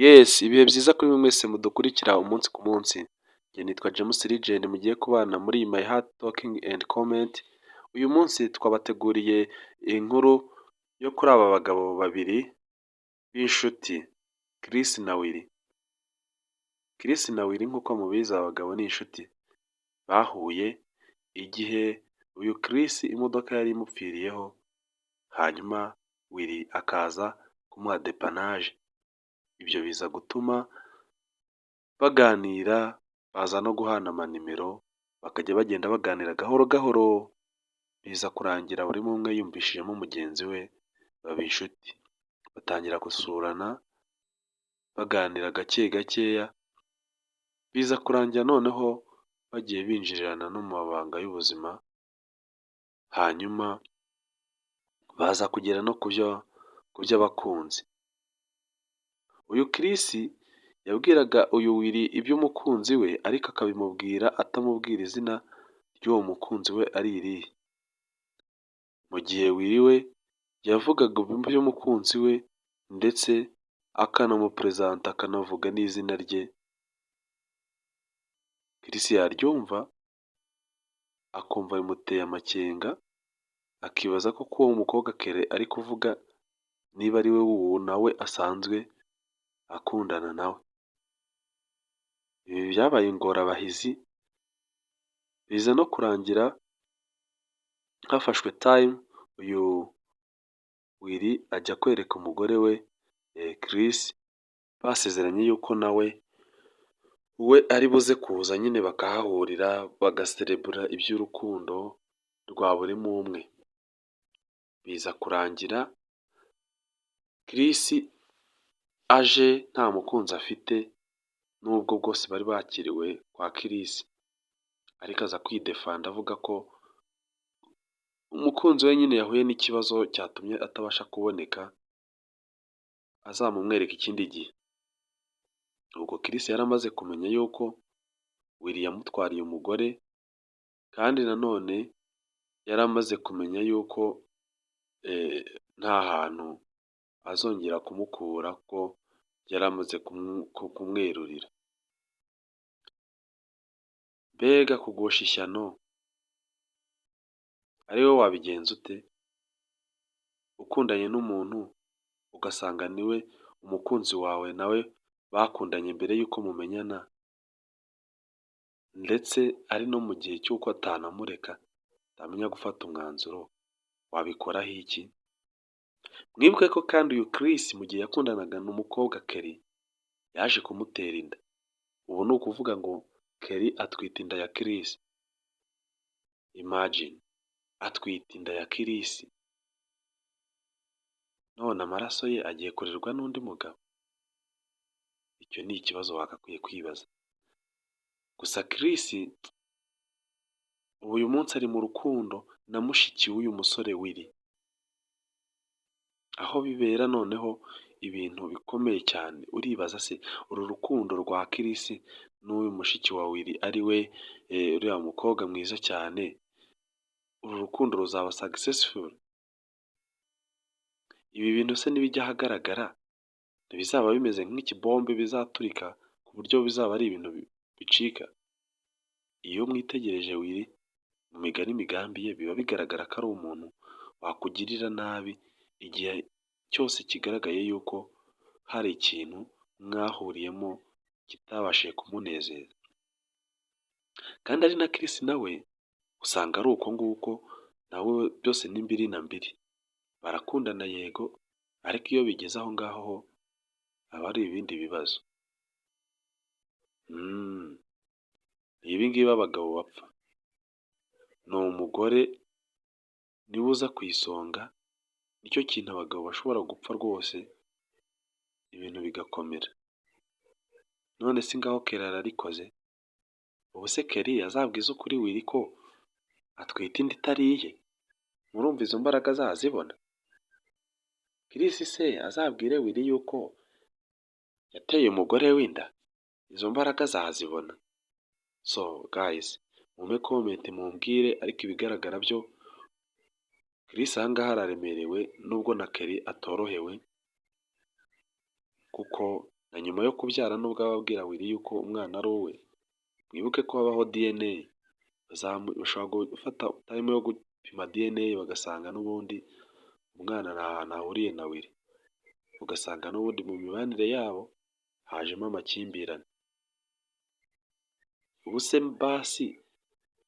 Yes, ibihe byiza kuri mwe mwese mudukurikira umunsi ku munsi. Njye nitwa James Legend mugiye kubana muri My Heart Talking and Comment. Uyu munsi twabateguriye inkuru yo kuri aba bagabo babiri b'inshuti, Chris na Willy. Chris na Willy nk'uko mubizi aba bagabo ni inshuti. Bahuye igihe uyu Chris imodoka yari imupfiriyeho, hanyuma Willy akaza kumuha depanaje. Ibyo biza gutuma baganira, baza no guhana amanimero, bakajya bagenda baganira gahoro gahoro, biza kurangira buri umwe yumvishijemo mugenzi we, baba inshuti. Batangira gusurana, baganira gake gakeya, biza kurangira noneho bagiye binjirirana no mu mabanga y'ubuzima, hanyuma baza kugera no ku by'abakunzi. Uyu Chris yabwiraga uyu Willy iby'umukunzi we, ariko akabimubwira atamubwira izina ry'uwo mukunzi we ari irihe. Mu gihe Willy we yavugaga iby'umukunzi we ndetse akanamupresenta akanavuga n'izina rye, Chris yaryumva akumva bimuteye amakenga, akibaza ko uwo mukobwa Kere ari kuvuga niba ari we wuwo nawe asanzwe akundana nawe. Ibi byabaye ingorabahizi, biza no kurangira hafashwe time uyu Willy ajya kwereka umugore we Chris, basezeranye yuko nawe we ari buze kuza nyine bakahahurira bagaserebura iby'urukundo rwa buri umwe. Biza kurangira Chris aje nta mukunzi afite, nubwo bwose bari bakiriwe kwa Chris, ariko aza kwidefanda avuga ko umukunzi we nyine yahuye n'ikibazo cyatumye atabasha kuboneka, azamumwereka ikindi gihe. Ubwo Chris yari amaze kumenya yuko Willy yamutwariye umugore, kandi nanone yari amaze kumenya yuko nta hantu azongera kumukura, ko yari amaze kumwerurira. Mbega kugusha ishyano! Ari wowe wabigenza ute? Ukundanye n'umuntu ugasanga niwe umukunzi wawe, nawe bakundanye mbere y'uko mumenyana, ndetse ari no mu gihe cy'uko atanamureka, atamenya gufata umwanzuro, wabikoraho iki? Mwibuke ko kandi uyu Chris mu gihe yakundanaga n'umukobwa Kelly yaje kumutera inda. Ubu ni ukuvuga ngo Kelly atwite inda ya Chris. Imagine, atwite inda ya Chris, none amaraso ye agiye kurerwa n'undi mugabo. Icyo ni ikibazo wagakwiye kwibaza. Gusa Chris uyu munsi ari mu rukundo na mushiki w'uyu musore Willy, aho bibera noneho ibintu bikomeye cyane. Uribaza se uru rukundo rwa Chris n'uyu mushiki wa Willy ari we uriya mukobwa mwiza cyane, uru rukundo ruzaba successful? Ibi bintu se nibijya ahagaragara, ntibizaba bimeze nk'ikibombe bizaturika ku buryo bizaba ari ibintu bicika? Iyo mwitegereje Willy mu migani migambi ye, biba bigaragara ko ari umuntu wakugirira nabi igihe cyose kigaragaye yuko hari ikintu mwahuriyemo kitabashije kumunezeza. Kandi ari na Chris nawe usanga ari uko nguko, nawe byose ni mbiri na mbiri, barakundana yego, ariko iyo bigeze aho ngaho aba ari ibindi bibazo. Ni ibi ngibi abagabo bapfa. Ni umugore niwe uza ku isonga, nicyo kintu abagabo bashobora gupfa rwose, ibintu bigakomera. None se ngaho Kelly ararikoze. Ubu se Kelly azabwiza ukuri Willy ko atwite inda itari iye? Murumva izo mbaraga azazibona? Chris se azabwire Willy yuko yateye umugore w'inda? Izo mbaraga azazibona? So guys, mume comment mumbwire, ariko ibigaragara byo Chris aha ngaha araremerewe, nubwo na Kelly atorohewe, kuko na nyuma yo kubyara nubwo aba abwira Willy yuko umwana ari uwe, mwibuke ko habaho DNA, bashobora gufata time yo gupima DNA bagasanga n'ubundi umwana nta hantu ahuriye na Willy, ugasanga n'ubundi mu mibanire yabo hajemo amakimbirane. Ubu se basi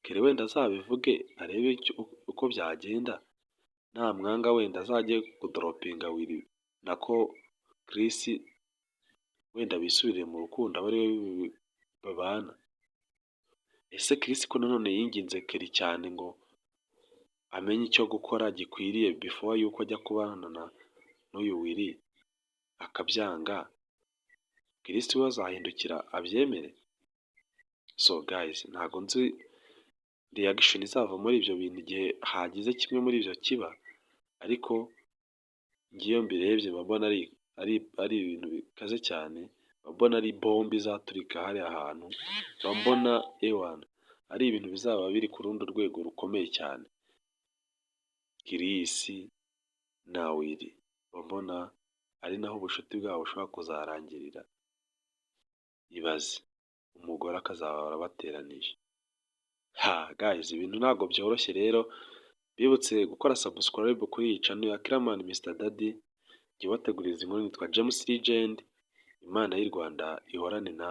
Kelly wenda azabivuge arebe uko byagenda, namwanga wenda azajye kudoropinga Willy nako Chris wenda bisubirire mu rukundo abe ari we babana. Ese Chris ko nanone yinginze Kelly cyane ngo amenye icyo gukora gikwiriye before yuko ajya kubana n'uyu Willy akabyanga, Chris we azahindukira abyemere? So guys, ntabwo nzi reaction izava muri ibyo bintu igihe hagize kimwe muri ibyo kiba, ariko ngiyo mbirebye mbona ari ibintu bikaze cyane, mbona ari bombe izaturika hariya hantu, mbona ewana ari ibintu bizaba biri ku rundi rwego rukomeye cyane. Chris na Willy mbona ari naho ubucuti bwabo bushobora kuzarangirira. Ibaze umugore akazaba arabateranije. Guys, ibintu ntabwo byoroshye rero, bibutse gukora subscribe kuri iyi channel ya Kiramani Mr Daddy, jya ubateguriza inkuru. Nitwa James Legend, Imana y'u Rwanda ihorane nawe.